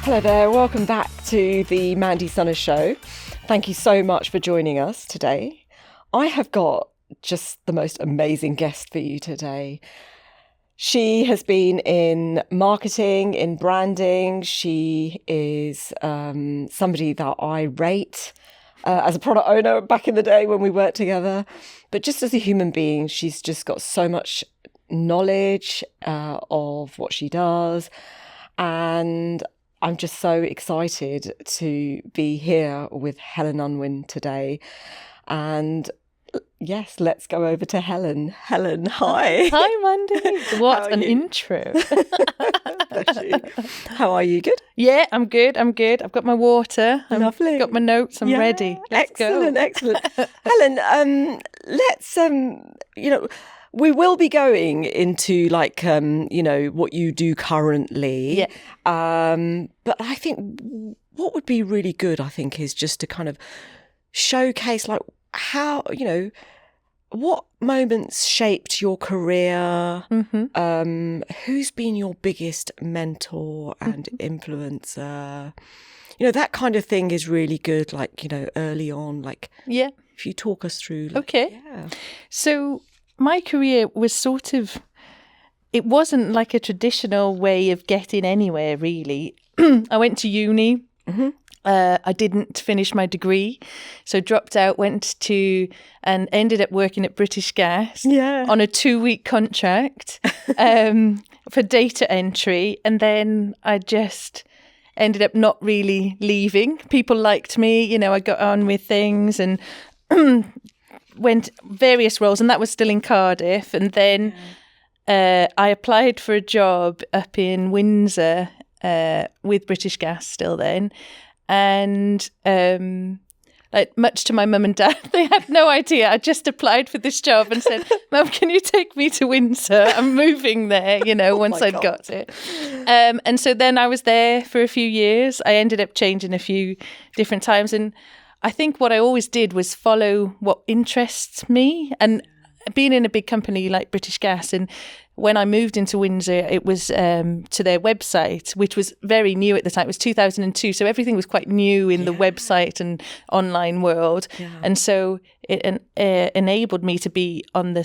Hello there, welcome back to the Mandy Sunner Show. Thank you so much for joining us today. I have got just the most amazing guest for you today. She has been in marketing, in branding. She is somebody that I rate as a product owner back in the day when we worked together. But just as a human being, she's just got so much knowledge of what she does. And I'm just so excited to be here with Helen Unwin today. And yes, let's go over to Helen. Helen, hi. Hi, Mandy. What an intro. Bless you. How are you? Good? Yeah, I'm good. I've got my water. Lovely. I've got my notes. I'm ready. Let's excellent, go. Excellent. Helen, let's, we will be going into what you do currently. Yeah. But I think what would be really good, is just to kind of showcase how, what moments shaped your career? Mm-hmm. Who's been your biggest mentor and influencer? That kind of thing is really good, early on, Yeah. if you talk us through. Okay. Yeah. So my career was it wasn't like a traditional way of getting anywhere, really. I went to uni. Mm-hmm. I didn't finish my degree, so dropped out, and ended up working at British Gas on a 2-week contract for data entry. And then I just ended up not really leaving. People liked me, I got on with things and went various roles, and that was still in Cardiff. And then I applied for a job up in Windsor with British Gas still then. And much to my mum and dad, they had no idea. I just applied for this job and said, "Mum, can you take me to Windsor? I'm moving there," once I'd got it. And so then I was there for a few years. I ended up changing a few different times. And I think what I always did was follow what interests me. And being in a big company like British Gas, and when I moved into Windsor, it was to their website, which was very new at the time. It was 2002, so everything was quite new in the website and online world. Yeah. And so it enabled me to be on the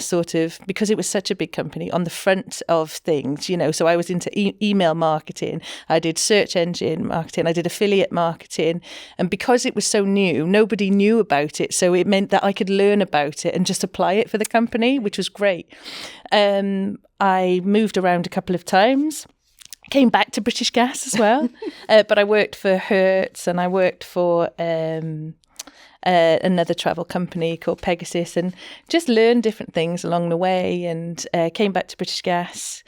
because it was such a big company, on the front of things, So I was into email marketing, I did search engine marketing, I did affiliate marketing. And because it was so new, nobody knew about it. So it meant that I could learn about it and just apply it for the company, which was great. I moved around a couple of times, came back to British Gas as well, but I worked for Hertz, and I worked for another travel company called Pegasus, and just learned different things along the way, and came back to British Gas.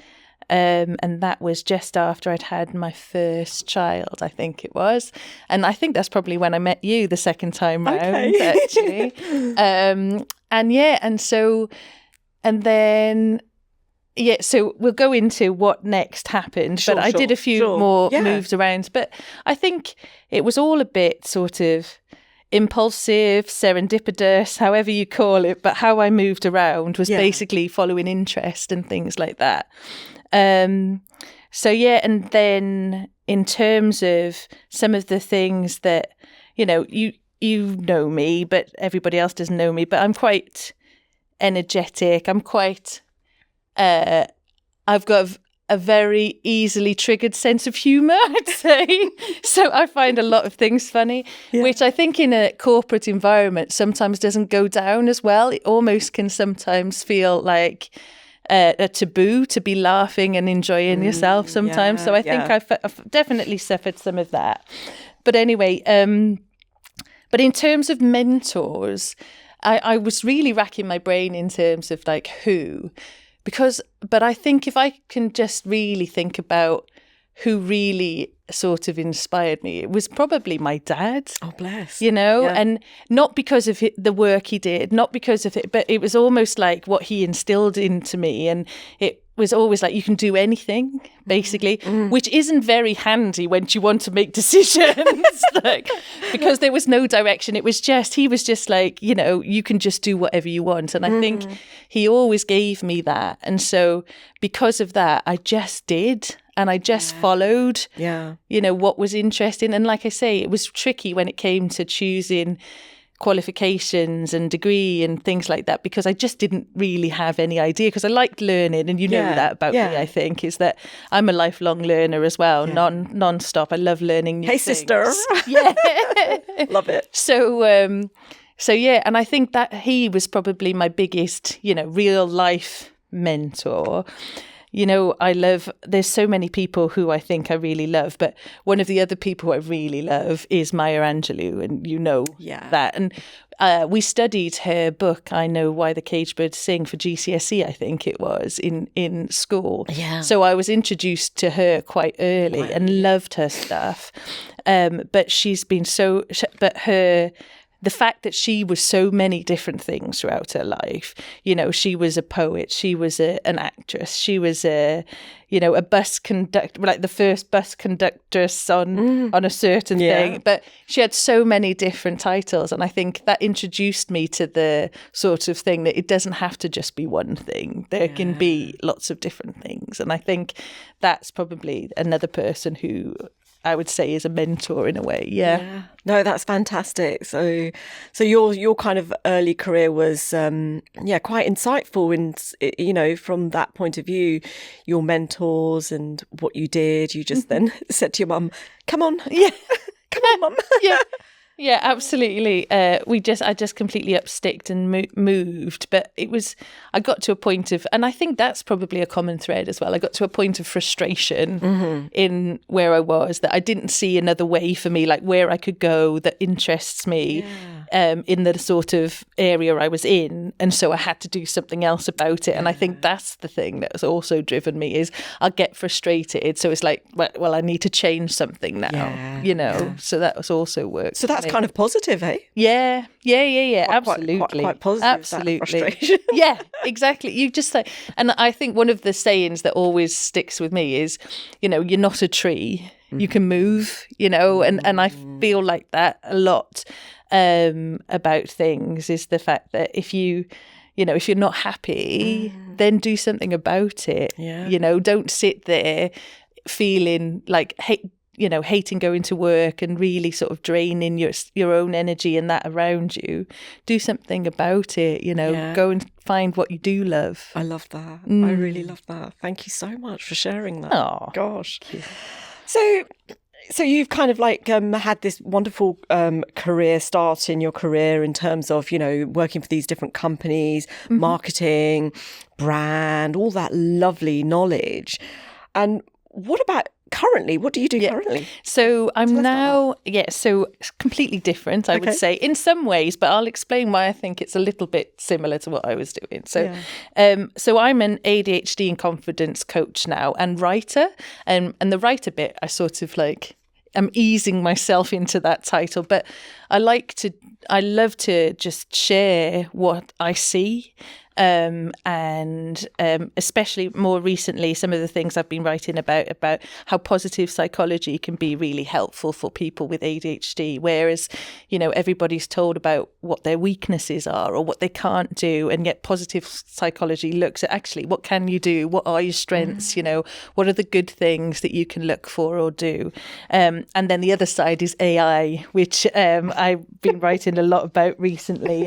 And that was just after I'd had my first child, I think it was. And I think that's probably when I met you the second time round, actually. So we'll go into what next happened. But I did a few more moves around. But I think it was all a bit sort of impulsive, serendipitous, however you call it. But how I moved around was basically following interest and things like that. And then in terms of some of the things that, you know me, but everybody else doesn't know me, but I'm quite energetic. I'm quite... I've got a very easily triggered sense of humour, I'd say. So I find a lot of things funny, which I think in a corporate environment sometimes doesn't go down as well. It almost can sometimes feel like a taboo to be laughing and enjoying yourself sometimes. So I think I've definitely suffered some of that. But anyway, but in terms of mentors, I was really racking my brain in terms of who. But I think if I can just really think about who really sort of inspired me, it was probably my dad. Oh, bless. And not because of the work he did, not because of it, but it was almost like what he instilled into me. And it was always like, you can do anything, basically, which isn't very handy when you want to make decisions, because there was no direction. It was just, he was just like, you can just do whatever you want. And I think he always gave me that. And so because of that, I just did. and I just followed, Yeah. you know, what was interesting. And like I say, it was tricky when it came to choosing qualifications and degree and things like that, because I just didn't really have any idea, because I liked learning, and you know that about me, I think, is that I'm a lifelong learner as well, non-stop. I love learning new things. Sister. Yeah. Love it. So yeah, and I think that he was probably my biggest, you know, real life mentor. You know, there's so many people who I think I really love, but one of the other people who I really love is Maya Angelou, and you know that. And we studied her book, I Know Why the Caged Birds Sing, for GCSE, I think it was, in school. Yeah. So I was introduced to her quite early and loved her stuff. But she's been the fact that she was so many different things throughout her life, you know, she was a poet, she was an actress, she was a bus conductor, like the first bus conductress on a certain thing. But she had so many different titles. And I think that introduced me to the sort of thing that it doesn't have to just be one thing. There can be lots of different things. And I think that's probably another person who I would say is a mentor in a way. Yeah. No, that's fantastic. So your kind of early career was quite insightful, and you know, from that point of view, your mentors and what you did. You just then said to your mum, "Come on, come on, mum." Yeah, absolutely. I just completely upsticked and moved. But I got to a point of, and I think that's probably a common thread as well. I got to a point of frustration in where I was, that I didn't see another way for me, like where I could go that interests me in the sort of area I was in. And so I had to do something else about it. And I think that's the thing that has also driven me, is I'll get frustrated. So it's like, well, I need to change something now, you know. Yeah. So that was also work. So that's kind of positive, eh? Yeah. Absolutely. Quite positive. Absolutely. That frustration. Yeah, exactly. You just say, and I think one of the sayings that always sticks with me is, you know, you're not a tree, you can move, you know, and I feel like that a lot about things, is the fact that if you're not happy, then do something about it. Yeah. You know, don't sit there feeling like hating going to work and really sort of draining your own energy and that around you. Do something about it, you know, go and find what you do love. I love that. I really love that. Thank you so much for sharing that. Oh, gosh. So you've kind of like had this wonderful career start in your career in terms of, you know, working for these different companies, marketing, brand, all that lovely knowledge. And what about currently? What do you do currently? So I'm now, so it's completely different, I would say, in some ways, but I'll explain why I think it's a little bit similar to what I was doing. So so I'm an ADHD and confidence coach now and writer. And the writer bit, I sort of like, I'm easing myself into that title, but I love to just share what I see. And especially more recently, some of the things I've been writing about how positive psychology can be really helpful for people with ADHD, whereas, you know, everybody's told about what their weaknesses are or what they can't do, and yet positive psychology looks at actually what can you do, what are your strengths, you know, what are the good things that you can look for or do. And then the other side is AI, which I've been writing a lot about recently,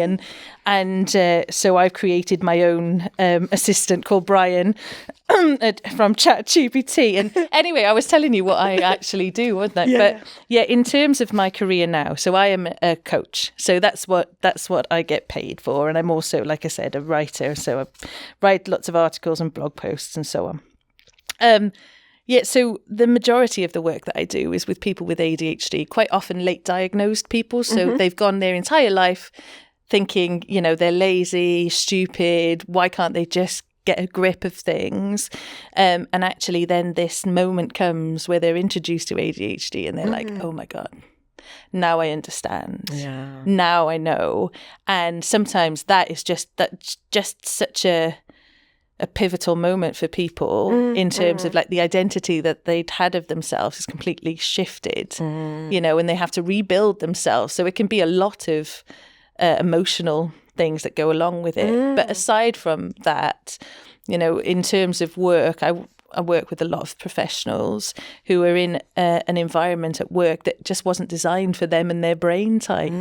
and so I've created my own assistant called Brian from ChatGPT. And anyway, I was telling you what I actually do, wasn't I? But in terms of my career now, so I am a coach. So that's what I get paid for. And I'm also, like I said, a writer. So I write lots of articles and blog posts and so on. So the majority of the work that I do is with people with ADHD, quite often late diagnosed people. So they've gone their entire life thinking, you know, they're lazy, stupid, why can't they just get a grip of things? And actually then this moment comes where they're introduced to ADHD and they're like, oh my God, now I understand. Yeah. Now I know. And sometimes that is just such a pivotal moment for people in terms of like the identity that they'd had of themselves is completely shifted, you know, and they have to rebuild themselves. So it can be a lot of emotional things that go along with it. But aside from that, you know, in terms of work, I work with a lot of professionals who are in an environment at work that just wasn't designed for them and their brain type,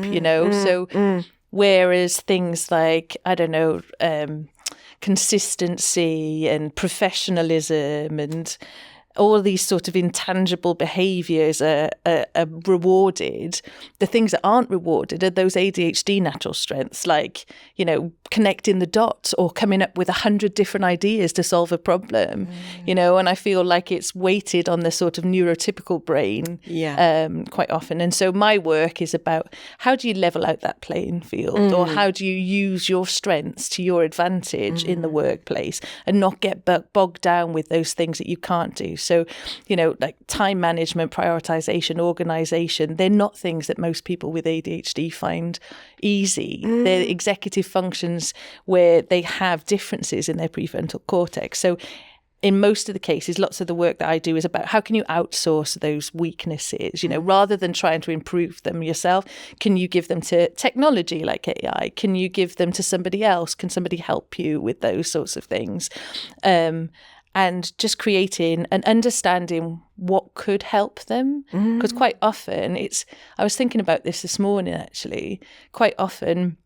whereas things like, I don't know, consistency and professionalism and all these sort of intangible behaviours are rewarded. The things that aren't rewarded are those ADHD natural strengths, like, connecting the dots or coming up with 100 different ideas to solve a problem, and I feel like it's weighted on the sort of neurotypical brain quite often. And so my work is about how do you level out that playing field, or how do you use your strengths to your advantage in the workplace and not get bogged down with those things that you can't do. So, like time management, prioritization, organization, they're not things that most people with ADHD find easy. They're executive functions where they have differences in their prefrontal cortex. So in most of the cases, lots of the work that I do is about how can you outsource those weaknesses, rather than trying to improve them yourself. Can you give them to technology like AI? Can you give them to somebody else? Can somebody help you with those sorts of things? And just creating and understanding what could help them. Because quite often I was thinking about this morning, actually, quite often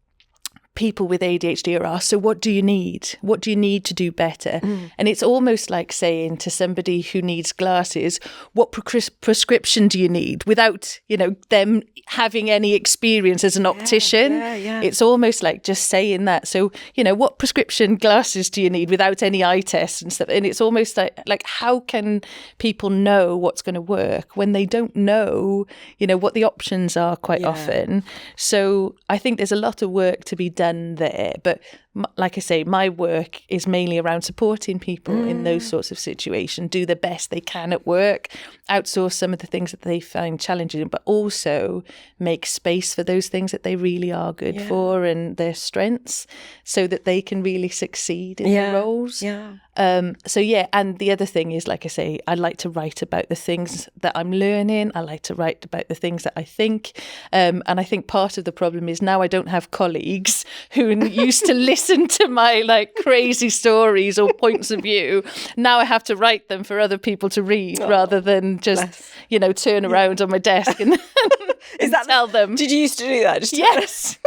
people with ADHD are asked, so what do you need? What do you need to do better? And it's almost like saying to somebody who needs glasses, what prescription do you need? Without, them having any experience as an optician. It's almost like just saying that. So, what prescription glasses do you need without any eye tests and stuff? And it's almost like how can people know what's going to work when they don't know, what the options are quite often. So I think there's a lot of work to be done there, but like I say, my work is mainly around supporting people in those sorts of situations, do the best they can at work, outsource some of the things that they find challenging, but also make space for those things that they really are good for and their strengths, so that they can really succeed in their roles. And the other thing is, like I say, I like to write about the things that I'm learning. I like to write about the things that I think. And I think part of the problem is now I don't have colleagues who used to listen to my crazy stories or points of view. Now I have to write them for other people to read rather than just, turn around on my desk and tell them. Did you used to do that? Yes.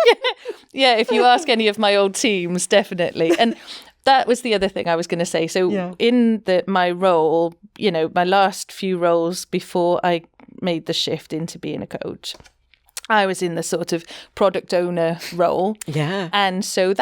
Yeah, if you ask any of my old teams, definitely. And that was the other thing I was going to say. So in my role, my last few roles before I made the shift into being a coach, I was in the sort of product owner role. And so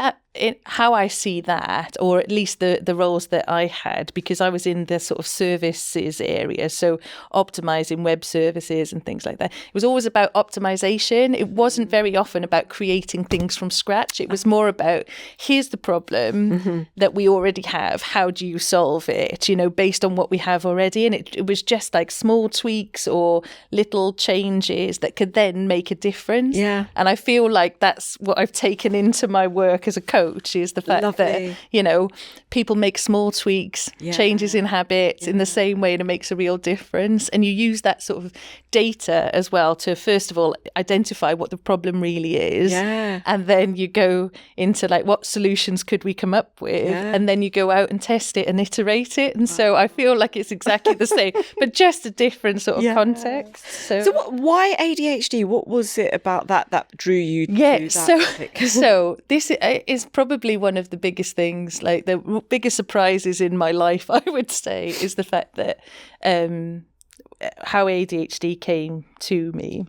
how I see that, or at least the roles that I had, because I was in the sort of services area, so optimizing web services and things like that. It was always about optimization. It wasn't very often about creating things from scratch. It was more about, here's the problem that we already have. How do you solve it, based on what we have already? And it was just like small tweaks or little changes that could then make a difference. And I feel like that's what I've taken into my work as a coach, is the fact that, people make small tweaks, changes in habits in the same way, and it makes a real difference. And you use that sort of data as well to, first of all, identify what the problem really is. And then you go into what solutions could we come up with? And then you go out and test it and iterate it. And so I feel like it's exactly the same, but just a different sort of context. So why ADHD? What was it about that drew you to that topic? So this is probably one of the biggest things, the biggest surprises in my life, I would say, is the fact that how ADHD came to me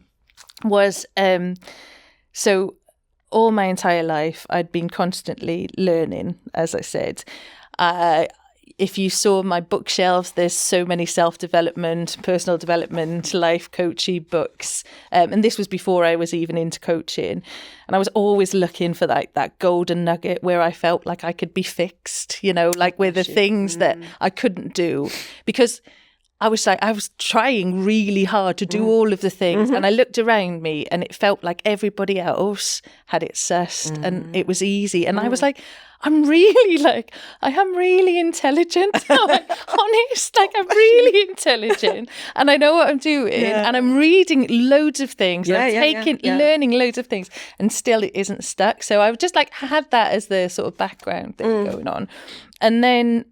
was, so all my entire life I'd been constantly learning, as I said. If you saw my bookshelves, there's so many self-development, personal development, life coaching books. And this was before I was even into coaching. And I was always looking for that golden nugget where I felt like I could be fixed, where the things that I couldn't do. Because I was trying really hard to do all of the things, and I looked around me and it felt like everybody else had it sussed and it was easy. And I was like, I am really intelligent. I'm honest, I'm really intelligent, and I know what I'm doing, and I'm reading loads of things, learning loads of things, and still it isn't stuck. So I just had that as the sort of background thing going on. And then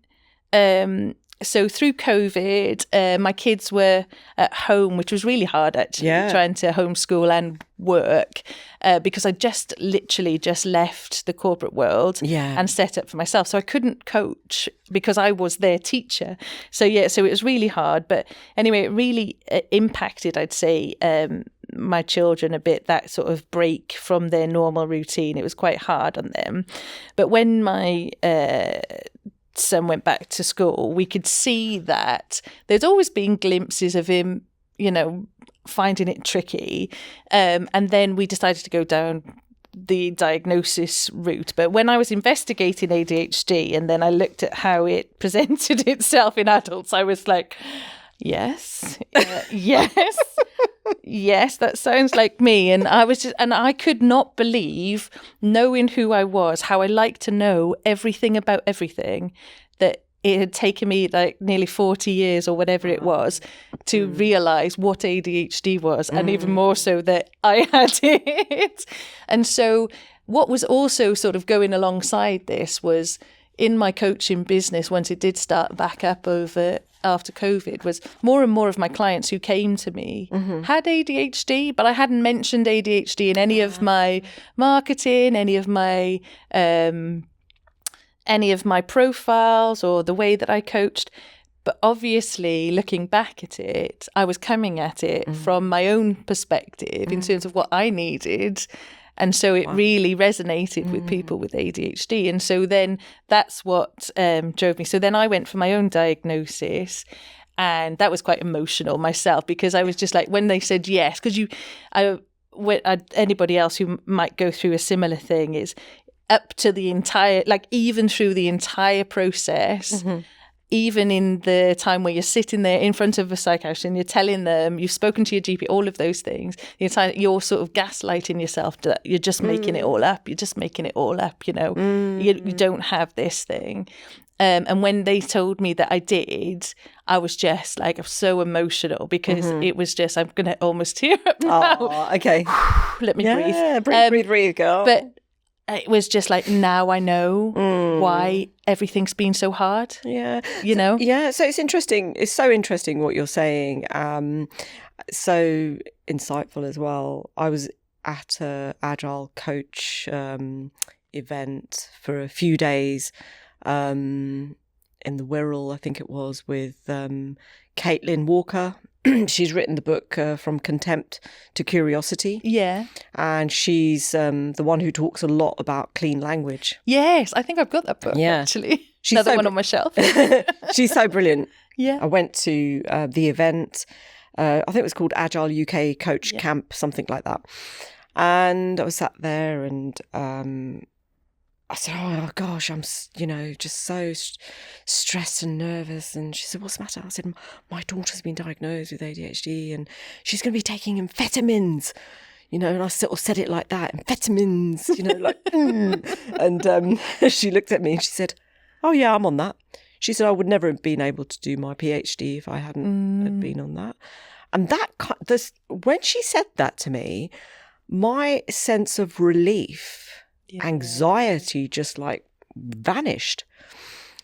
so through COVID, my kids were at home, which was really hard actually, trying to homeschool and work, because I literally just left the corporate world and set up for myself. So I couldn't coach because I was their teacher. So it was really hard. But anyway, it really impacted, I'd say, my children a bit, that sort of break from their normal routine. It was quite hard on them. But when my son went back to school, we could see that there's always been glimpses of him, finding it tricky. And then we decided to go down the diagnosis route. But when I was investigating ADHD and then I looked at how it presented itself in adults, I was like, yes, yes, that sounds like me. And I could not believe, knowing who I was, how I like to know everything about everything, that it had taken me like nearly 40 years or whatever it was to realise what ADHD was, and even more so that I had it. And so what was also sort of going alongside this was, in my coaching business, once it did start back up after COVID, was more and more of my clients who came to me had ADHD, but I hadn't mentioned ADHD in any of my marketing, any of my profiles or the way that I coached. But obviously, looking back at it, I was coming at it from my own perspective in terms of what I needed. And so it really resonated with people with ADHD. And so then that's what drove me. So then I went for my own diagnosis, and that was quite emotional myself, because I was just like, when they said yes, because anybody else who might go through a similar thing is up to the entire, like even through the entire process, even in the time where you're sitting there in front of a psychiatrist and you're telling them, you've spoken to your GP, all of those things, you're sort of gaslighting yourself that you're just making it all up. You're just making it all up, you don't have this thing. And when they told me that I did, I was just like, I'm so emotional, because it was just, I'm going to almost tear up now. Oh, okay. Let me breathe. Yeah, breathe, girl. But it was just like, now I know why everything's been so hard. Yeah. Yeah. So it's interesting. It's so interesting what you're saying. So insightful as well. I was at a Agile coach event for a few days in the Wirral, I think it was, with Caitlin Walker. She's written the book From Contempt to Curiosity. Yeah. And she's the one who talks a lot about clean language. Yes, I think I've got that book, actually. She's another one on my shelf. She's so brilliant. Yeah. I went to the event. I think it was called Agile UK Coach Camp, something like that. And I was sat there and I said, oh gosh, I'm, just so stressed and nervous. And she said, what's the matter? I said, my daughter's been diagnosed with ADHD and she's going to be taking amphetamines. And I sort of said it like that, amphetamines, like, And she looked at me and she said, oh yeah, I'm on that. She said, I would never have been able to do my PhD if I hadn't had been on that. And when she said that to me, my sense of relief, anxiety just like vanished,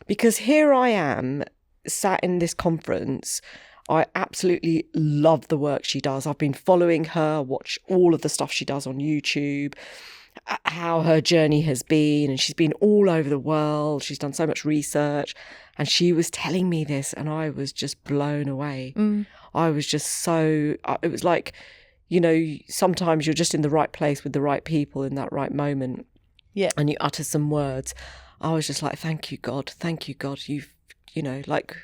because here I am sat in this conference. I absolutely love the work she does. I've been following her, watch all of the stuff she does on YouTube, how her journey has been, and she's been all over the world. She's done so much research, and she was telling me this and I was just blown away. I was just so, it was like, sometimes you're just in the right place with the right people in that right moment. Yeah. And you utter some words. I was just like, thank you, God. You've, like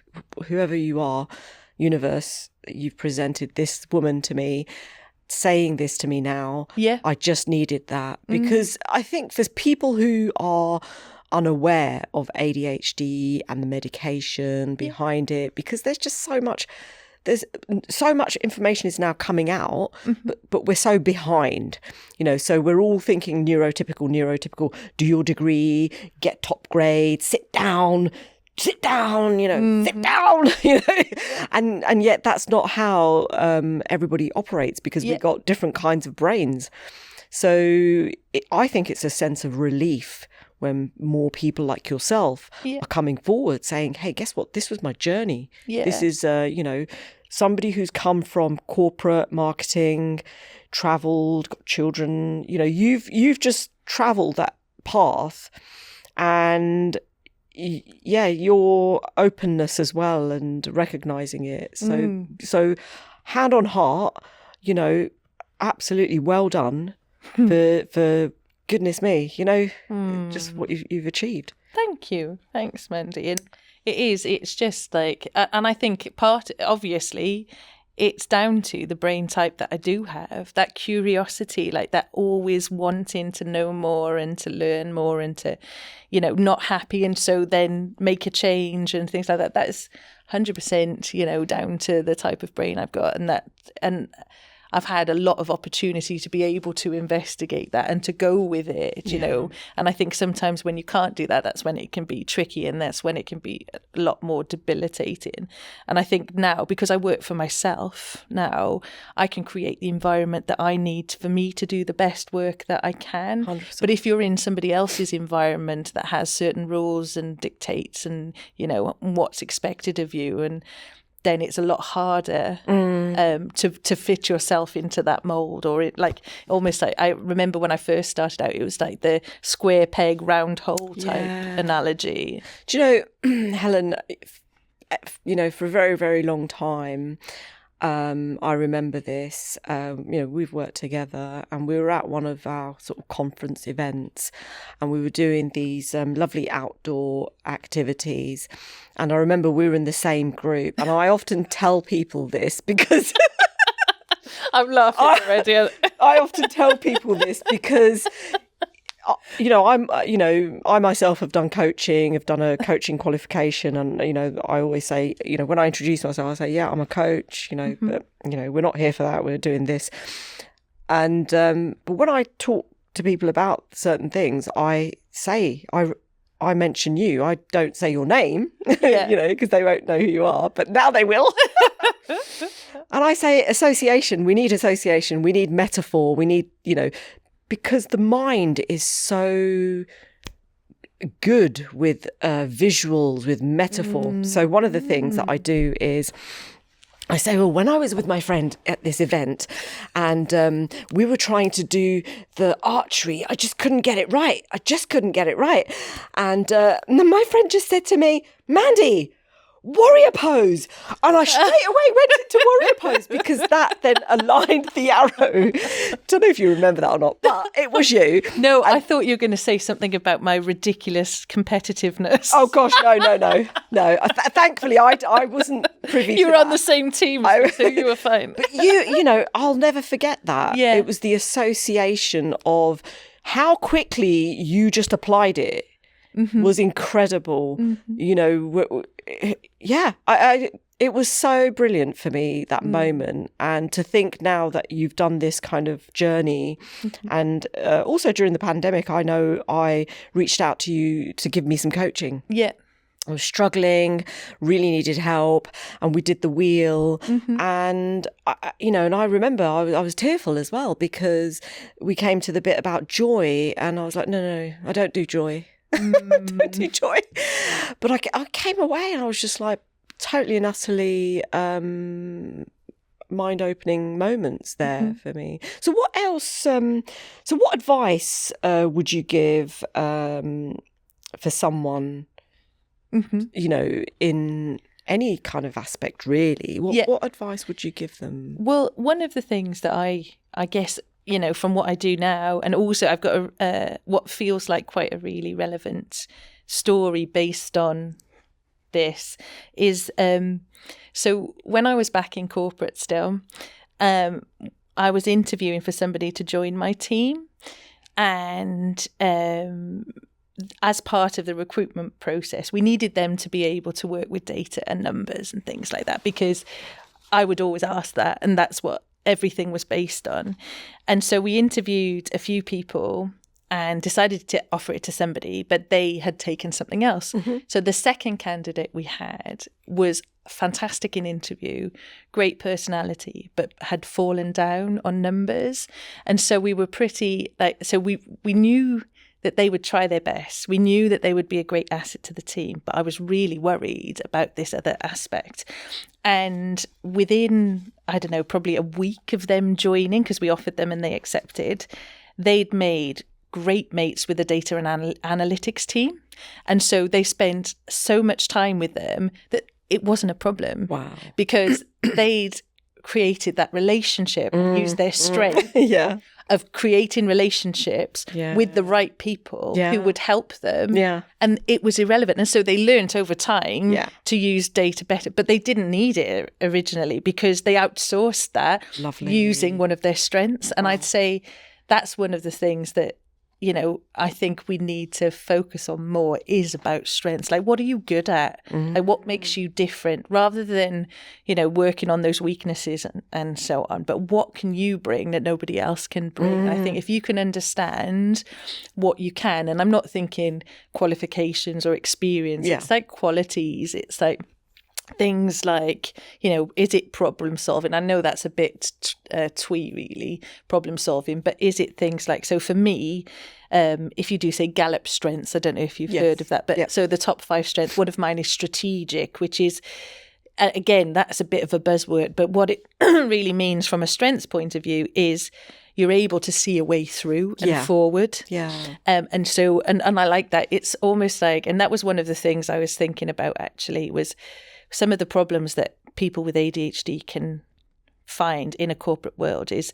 whoever you are, universe, you've presented this woman to me, saying this to me now. Yeah. I just needed that, because I think there's people who are unaware of ADHD and the medication behind it, because there's just so much information is now coming out, but we're so behind, so we're all thinking neurotypical, do your degree, get top grade, sit down, sit down, and yet that's not how everybody operates, because we've got different kinds of brains. So I think it's a sense of relief when more people like yourself are coming forward saying, hey, guess what? This was my journey. Yeah. This is, somebody who's come from corporate marketing, travelled, got children. You've just travelled that path, and your openness as well and recognising it. So hand on heart, absolutely well done for goodness me, just what you've achieved. Thank you. Thanks, Mandy. And it's just like, and I think obviously, it's down to the brain type that I do have, that curiosity, like that always wanting to know more and to learn more and to, not happy. And so then make a change and things like that. That is 100%, down to the type of brain I've got. And I've had a lot of opportunity to be able to investigate that and to go with it, you know. And I think sometimes when you can't do that, that's when it can be tricky, and that's when it can be a lot more debilitating. And I think now, because I work for myself now, I can create the environment that I need for me to do the best work that I can. 100%. But if you're in somebody else's environment that has certain rules and dictates and, what's expected of you, and then it's a lot harder to fit yourself into that mold, or almost like, I remember when I first started out, it was like the square peg round hole type analogy. Do you know, Helen, for a very, very long time, I remember this, we've worked together, and we were at one of our sort of conference events, and we were doing these lovely outdoor activities. And I remember we were in the same group, and I often tell people this because I'm laughing already. I often tell people this because I myself have done coaching, have done a coaching qualification, and I always say, when I introduce myself, I say, yeah, I'm a coach, but we're not here for that. We're doing this. And but when I talk to people about certain things, I say I mention you. I don't say your name, because they won't know who you are, but now they will. And I say association. We need association. We need metaphor. We need, because the mind is so good with visuals, with metaphor. So one of the things that I do is I say, well, when I was with my friend at this event and we were trying to do the archery, I just couldn't get it right. And then my friend just said to me, Mandy, warrior pose. And I straight away went into warrior pose because that then aligned the arrow. Don't know if you remember that or not, but it was you. No, I thought you were going to say something about my ridiculous competitiveness. Oh gosh, no. Thankfully, I wasn't privy to You were that. on the same team, so you were fine. But I'll never forget that. Yeah. It was the association of how quickly you just applied it. Was incredible. It was so brilliant for me, that moment. And to think now that you've done this kind of journey, and also during the pandemic, I know I reached out to you to give me some coaching. Yeah. I was struggling, really needed help, and we did the wheel. And I remember I was tearful as well, because we came to the bit about joy, and I was like, no, I don't do joy. Don't do joy. But I came away and I was just like totally and utterly mind-opening moments there for me. So what else? So what advice would you give for someone, in any kind of aspect, really? What advice would you give them? Well, one of the things that I guess, from what I do now, and also I've got what feels like quite a really relevant story based on this is, so when I was back in corporate still, I was interviewing for somebody to join my team, and as part of the recruitment process, we needed them to be able to work with data and numbers and things like that, because I would always ask that, and that's what everything was based on. And so we interviewed a few people and decided to offer it to somebody, but they had taken something else. So the second candidate we had was fantastic in interview, great personality, but had fallen down on numbers. And so we were pretty we knew that they would try their best. We knew that they would be a great asset to the team, but I was really worried about this other aspect. And within, I don't know, probably a week of them joining, because we offered them and they accepted, they'd made great mates with the data and analytics team. And so they spent so much time with them that it wasn't a problem. Wow. Because they'd created that relationship, used their strength of creating relationships with the right people who would help them. Yeah. And it was irrelevant. And so they learnt over time to use data better, but they didn't need it originally because they outsourced that using one of their strengths. And I'd say that's one of the things that, you know, I think we need to focus on more is about strengths. Like, what are you good at? Like, what makes you different? Rather than, you know, working on those weaknesses and so on. But what can you bring that nobody else can bring? I think if you can understand what you can, and I'm not thinking qualifications or experience, it's like qualities. It's like things like, you know, is it problem solving? I know that's a bit twee, really, problem solving, but is it things like, so for me, if you do say Gallup strengths, I don't know if you've heard of that, but so the top 5 strengths, one of mine is strategic, which is, again, that's a bit of a buzzword, but what it really means from a strengths point of view is you're able to see a way through and forward. And so, and I like that. It's almost like, and that was one of the things I was thinking about actually, was some of the problems that people with ADHD can find in a corporate world is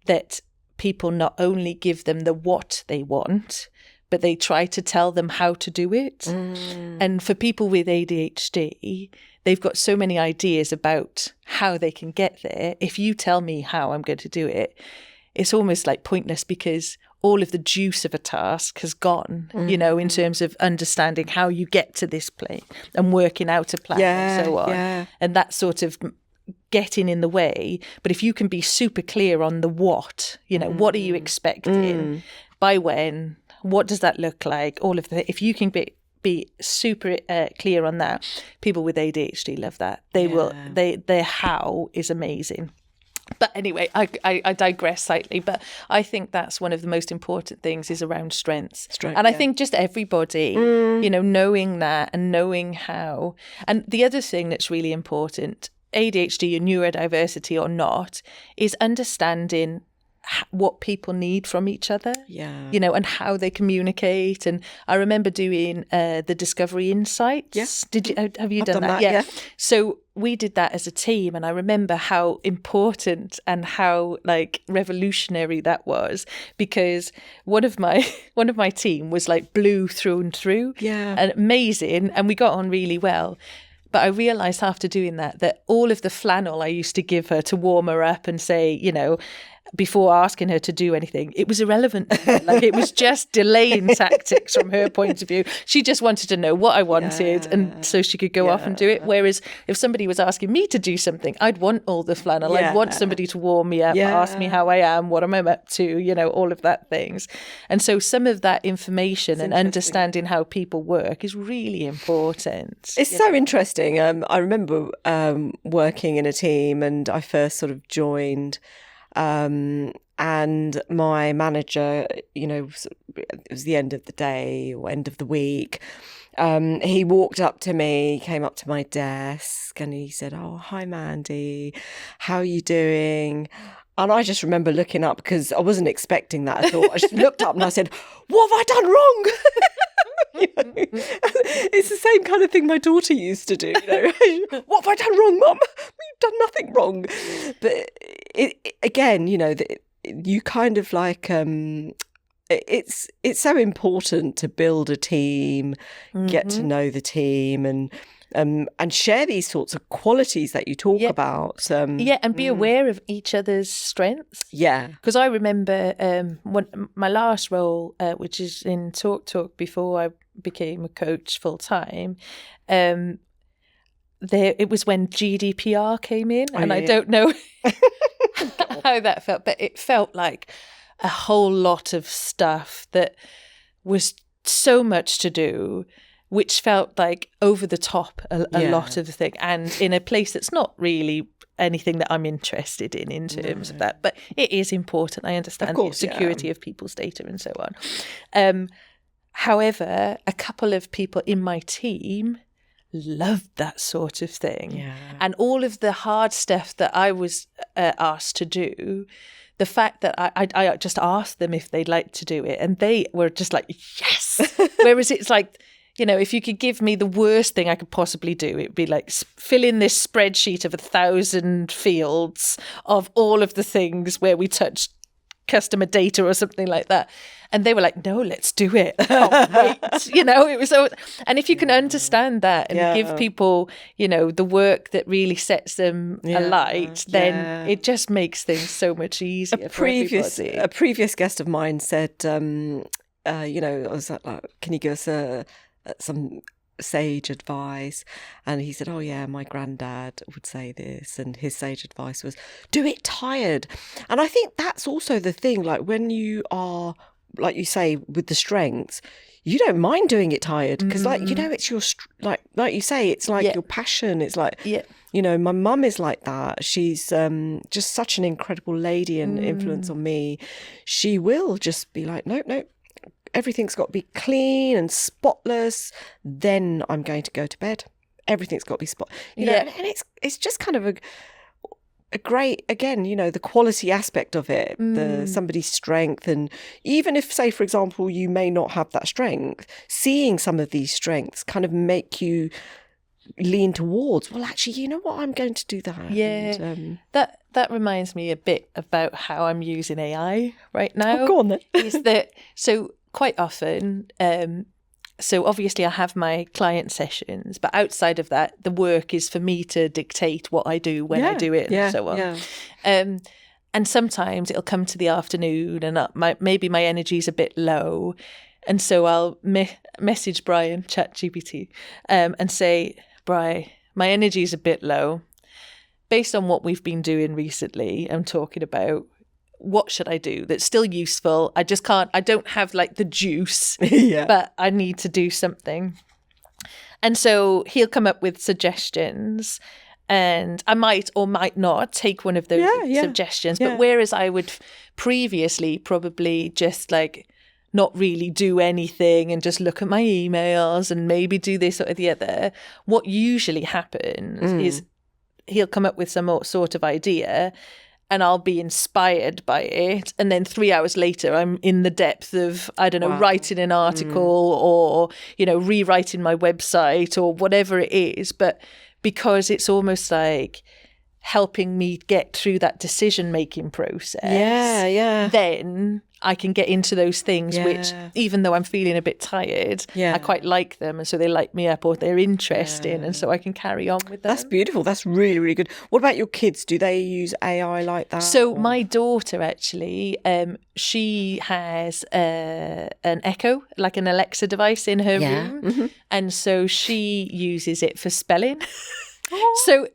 that people not only give them the what they want, but they try to tell them how to do it. And for people with ADHD, they've got so many ideas about how they can get there. If you tell me how I'm going to do it, it's almost like pointless because all of the juice of a task has gone, you know, in terms of understanding how you get to this place and working out a plan and so on. And that sort of getting in the way. But if you can be super clear on the what, you know, what are you expecting, by when, what does that look like, all of the, if you can be super clear on that, people with ADHD love that. They will, their how is amazing. But anyway, I digress slightly, but I think that's one of the most important things is around strengths. And I think just everybody, you know, knowing that and knowing how. And the other thing that's really important, ADHD or neurodiversity or not, is understanding what people need from each other, you know, and how they communicate. And I remember doing the Discovery Insights. Yes. Have you done that? Yeah. So we did that as a team, and I remember how important and how like revolutionary that was, because one of my team was like blue through and through, and amazing, and we got on really well. But I realised after doing that all of the flannel I used to give her to warm her up and say, you know, before asking her to do anything, it was irrelevant. Like, it was just delaying tactics from her point of view. She just wanted to know what I wanted, and so she could go off and do it. Whereas if somebody was asking me to do something, I'd want all the flannel. I'd want somebody to warm me up, ask me how I am, what am I up to, you know, all of that things. And so some of that information and understanding how people work is really important. It's so interesting. I remember working in a team, and I first sort of joined, and my manager, you know, it was the end of the day or end of the week. He walked up to me, came up to my desk, and he said, "Oh, hi, Mandy. How are you doing?" And I just remember looking up because I wasn't expecting that at all. I just looked up and I said, "What have I done wrong?" You know, it's the same kind of thing my daughter used to do. You know, "What have I done wrong, Mum? You've done nothing wrong." But again, you know, you kind of like it's so important to build a team, get to know the team, and share these sorts of qualities that you talk about. And be aware of each other's strengths. Yeah. Because I remember my last role, which is in Talk before I became a coach full time, it was when GDPR came in, and I don't know how that felt, but it felt like a whole lot of stuff that was so much to do which felt like over the top a lot of the thing, and in a place that's not really anything that I'm interested in terms of that. But it is important. I understand of course, the security of people's data and so on. However, a couple of people in my team loved that sort of thing. Yeah. And all of the hard stuff that I was asked to do, the fact that I just asked them if they'd like to do it, and they were just like, yes. Whereas it's like, you know, if you could give me the worst thing I could possibly do, it'd be like fill in this spreadsheet of 1,000 fields of all of the things where we touched customer data or something like that. And they were like, no, let's do it. Oh, wait. You know, it was so, and if you can understand that and give people, you know, the work that really sets them alight, then it just makes things so much easier for everybody. A previous guest of mine said, you know, I was like, can you give us some sage advice? And he said, oh yeah, my granddad would say this, and his sage advice was do it tired. And I think that's also the thing, like when you are, like you say, with the strengths, you don't mind doing it tired because like, you know, it's your like you say, it's like your passion. It's like, you know, my mum is like that. She's just such an incredible lady and influence on me. She will just be like, nope, everything's got to be clean and spotless. Then I'm going to go to bed. Everything's got to be you know, and it's just kind of a great, again, you know, the quality aspect of it, the somebody's strength. And even if, say, for example, you may not have that strength, seeing some of these strengths kind of make you lean towards, well, actually, you know what, I'm going to do that. Yeah, and, that reminds me a bit about how I'm using AI right now. Oh, go on then. Is that so? Quite often, so obviously I have my client sessions, but outside of that, the work is for me to dictate what I do when I do it and so on. And sometimes it'll come to the afternoon and maybe my energy's a bit low. And so I'll message Brian, ChatGPT, and say, Brian, my energy's a bit low. Based on what we've been doing recently, I'm talking about, what should I do that's still useful? I don't have like the juice, but I need to do something. And so he'll come up with suggestions, and I might or might not take one of those suggestions. But whereas I would previously probably just like not really do anything and just look at my emails and maybe do this or the other, what usually happens is he'll come up with some sort of idea, and I'll be inspired by it. And then 3 hours later, I'm in the depth of, I don't know, writing an article or, you know, rewriting my website or whatever it is. But because it's almost like helping me get through that decision-making process, then I can get into those things which, even though I'm feeling a bit tired, I quite like them. And so they light me up or they're interesting. And so I can carry on with them. That's beautiful. That's really, really good. What about your kids? Do they use AI like that? So my daughter, actually, she has an Echo, like an Alexa device in her room. Mm-hmm. And so she uses it for spelling. So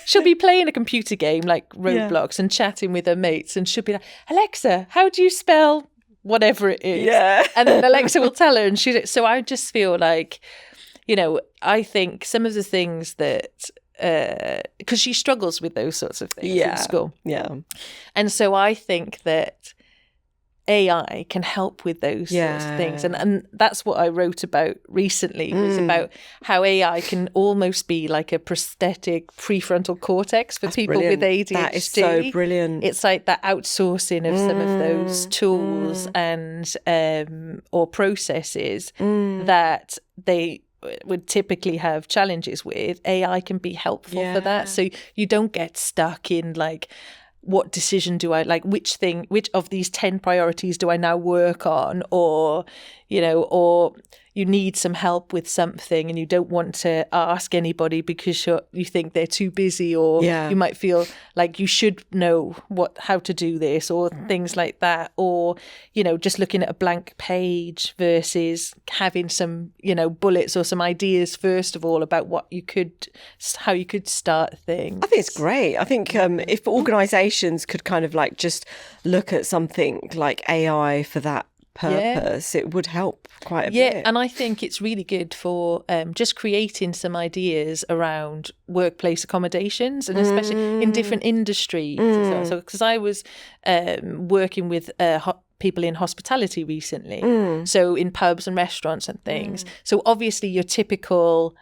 she'll be playing a computer game like Roblox and chatting with her mates, and she'll be like, Alexa, how do you spell whatever it is? And then Alexa will tell her, and so I just feel like, you know, I think some of the things that because she struggles with those sorts of things in school, and so I think that AI can help with those sorts of things. And that's what I wrote about recently, was about how AI can almost be like a prosthetic prefrontal cortex for people with ADHD. That is so brilliant. It's like that outsourcing of some of those tools and or processes that they would typically have challenges with. AI can be helpful for that. So you don't get stuck in like, what decision do I like? Which of these 10 priorities do I now work on? Or, you know, or you need some help with something and you don't want to ask anybody because you think they're too busy, or you might feel like you should know how to do this, or things like that. Or, you know, just looking at a blank page versus having some, you know, bullets or some ideas first of all about how you could start things. I think it's great. I think if organisations could kind of like just look at something like AI for that purpose, it would help quite a bit. Yeah, and I think it's really good for just creating some ideas around workplace accommodations, and especially in different industries. So, because I was working with people in hospitality recently, so in pubs and restaurants and things. So obviously your typical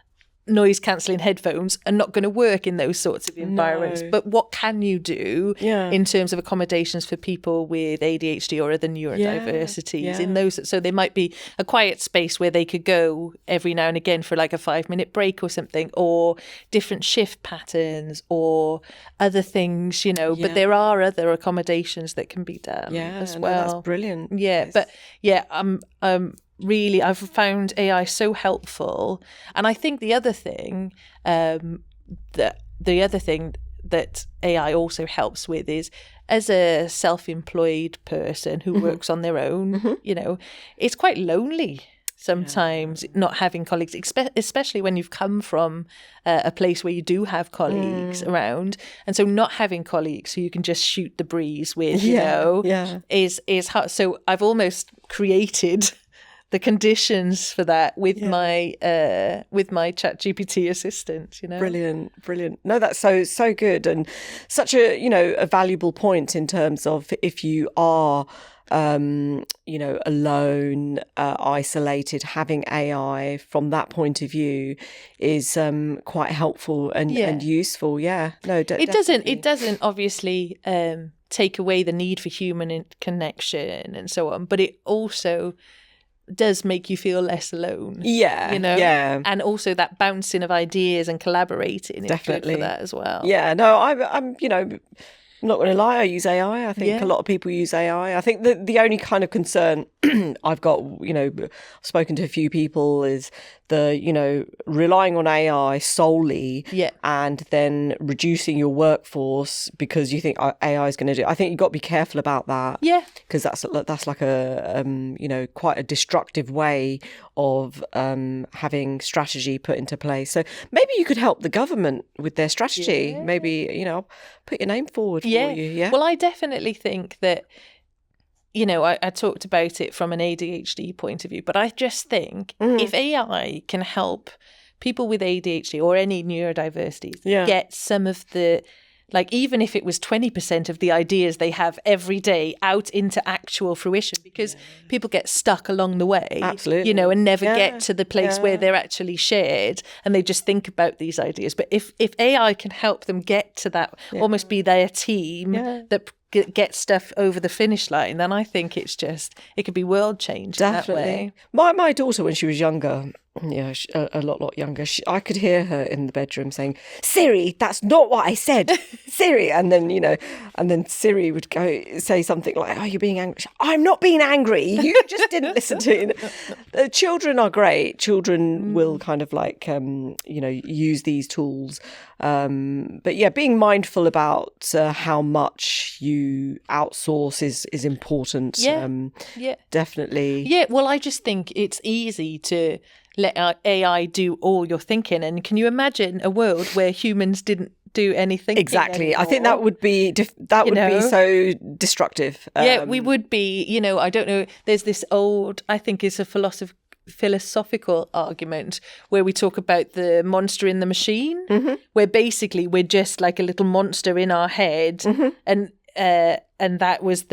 noise cancelling headphones are not going to work in those sorts of environments. But what can you do in terms of accommodations for people with ADHD or other neurodiversities in those? So there might be a quiet space where they could go every now and again for like a 5-minute break or something, or different shift patterns or other things, but there are other accommodations that can be done as well. That's brilliant. But really, I've found AI so helpful, and I think the other thing that AI also helps with is, as a self-employed person who works on their own, it's quite lonely sometimes not having colleagues, especially when you've come from a place where you do have colleagues around, and so not having colleagues who you can just shoot the breeze with, is hard. So I've almost created the conditions for that with my ChatGPT assistant. Brilliant. No, that's so good, and such a valuable point in terms of if you are alone, isolated, having AI from that point of view is quite helpful and useful. It doesn't obviously take away the need for human connection and so on, but it also does make you feel less alone. And also that bouncing of ideas and collaborating is good for that as well. I'm I'm not going to lie, I use AI. I think a lot of people use AI. I think that the only kind of concern I've got, I've spoken to a few people, is the, relying on AI solely and then reducing your workforce because you think AI is going to do it. I think you've got to be careful about that. Yeah. Because that's like a, quite a destructive way of having strategy put into place. So maybe you could help the government with their strategy. Yeah. Maybe, put your name forward for you. Yeah. Well, I definitely think that, I talked about it from an ADHD point of view, but I just think if AI can help people with ADHD or any neurodiversities get some of the, even if it was 20% of the ideas they have every day out into actual fruition, because people get stuck along the way, absolutely, and never get to the place where they're actually shared, and they just think about these ideas. But if AI can help them get to that, almost be their team that get stuff over the finish line, then I think it could be world changing. Definitely. That way. My daughter, when she was younger, a lot younger, I could hear her in the bedroom saying, "Siri, that's not what I said, Siri." And then Siri would go say something like, "Oh, you're being angry." "I'm not being angry. You just didn't listen to it." Children are great. Children will kind of use these tools. But being mindful about how much you outsource is important. Definitely. Yeah. Well, I just think it's easy to let AI do all your thinking. And can you imagine a world where humans didn't do anything? Exactly. Anymore? I think that would be be so destructive. We would be, I don't know. There's this old, I think it's a philosophical argument where we talk about the monster in the machine, where basically we're just like a little monster in our head, and that was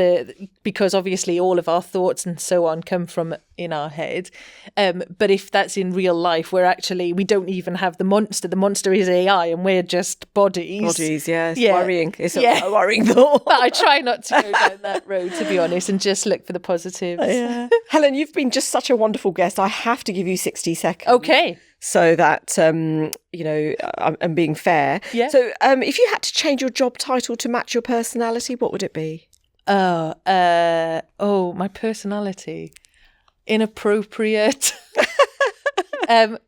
because obviously all of our thoughts and so on come from in our head. But if that's in real life, we don't even have the monster is AI and we're just bodies. It's worrying. It's a worrying thought. But I try not to go down that road, to be honest, and just look for the positives. Helen, you've been just such a wonderful guest. I have to give you 60 seconds. Okay. So that, I'm being fair. Yeah. So if you had to change your job title to match your personality, what would it be? My personality. Inappropriate.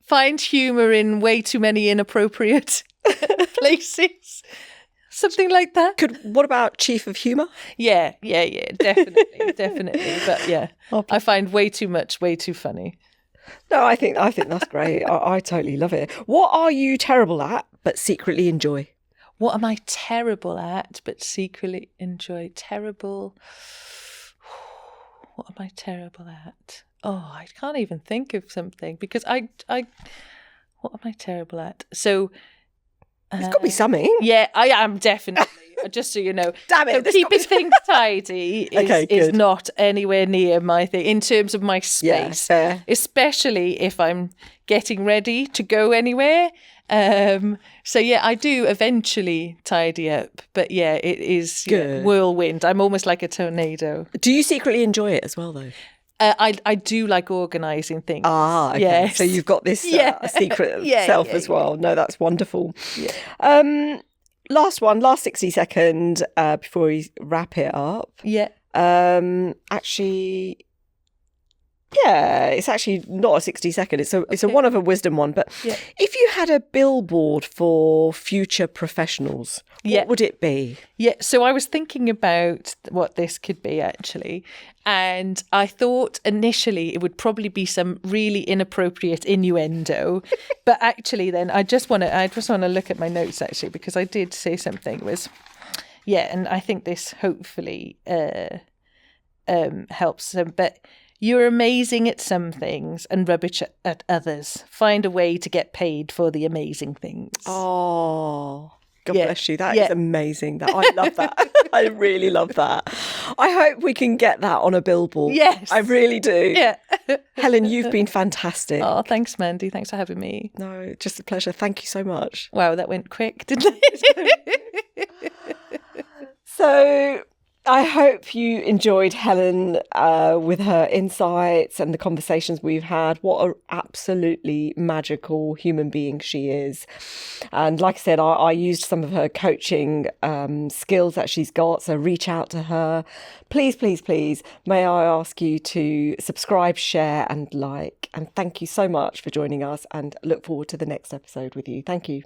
Find humour in way too many inappropriate places. Something like that. What about Chief of Humour? Yeah, definitely. But I find way too much, way too funny. No, I think that's great. I totally love it. What are you terrible at but secretly enjoy? What am I terrible at but secretly enjoy? Terrible. What am I terrible at? Oh, I can't even think of something because what am I terrible at? So there's got to be something. Yeah, I am definitely. Just so you know. Damn it. So keeping things tidy is not anywhere near my thing in terms of my space. Yeah, fair. Especially if I'm getting ready to go anywhere. So yeah, I do eventually tidy up. But yeah, it is whirlwind. I'm almost like a tornado. Do you secretly enjoy it as well, though? I do like organising things. Ah, okay. Yes. So you've got this secret self as well. No, that's wonderful. Yeah. Last 60 seconds before we wrap it up. Yeah. Actually, yeah, it's actually not a 60-second. It's a one of a wisdom one. But if you had a billboard for future professionals, what would it be? Yeah, so I was thinking about what this could be actually. And I thought initially it would probably be some really inappropriate innuendo. But actually then I just want to look at my notes actually, because I did say something and I think this hopefully helps them. But you're amazing at some things and rubbish at others. Find a way to get paid for the amazing things. Oh, God bless you. That is amazing. I love that. I really love that. I hope we can get that on a billboard. Yes. I really do. Yeah. Helen, you've been fantastic. Oh, thanks, Mandy. Thanks for having me. No, just a pleasure. Thank you so much. Wow, that went quick, didn't it? So I hope you enjoyed Helen with her insights and the conversations we've had. What an absolutely magical human being she is. And like I said, I used some of her coaching skills that she's got. So reach out to her. Please, please, please, may I ask you to subscribe, share and like. And thank you so much for joining us and look forward to the next episode with you. Thank you.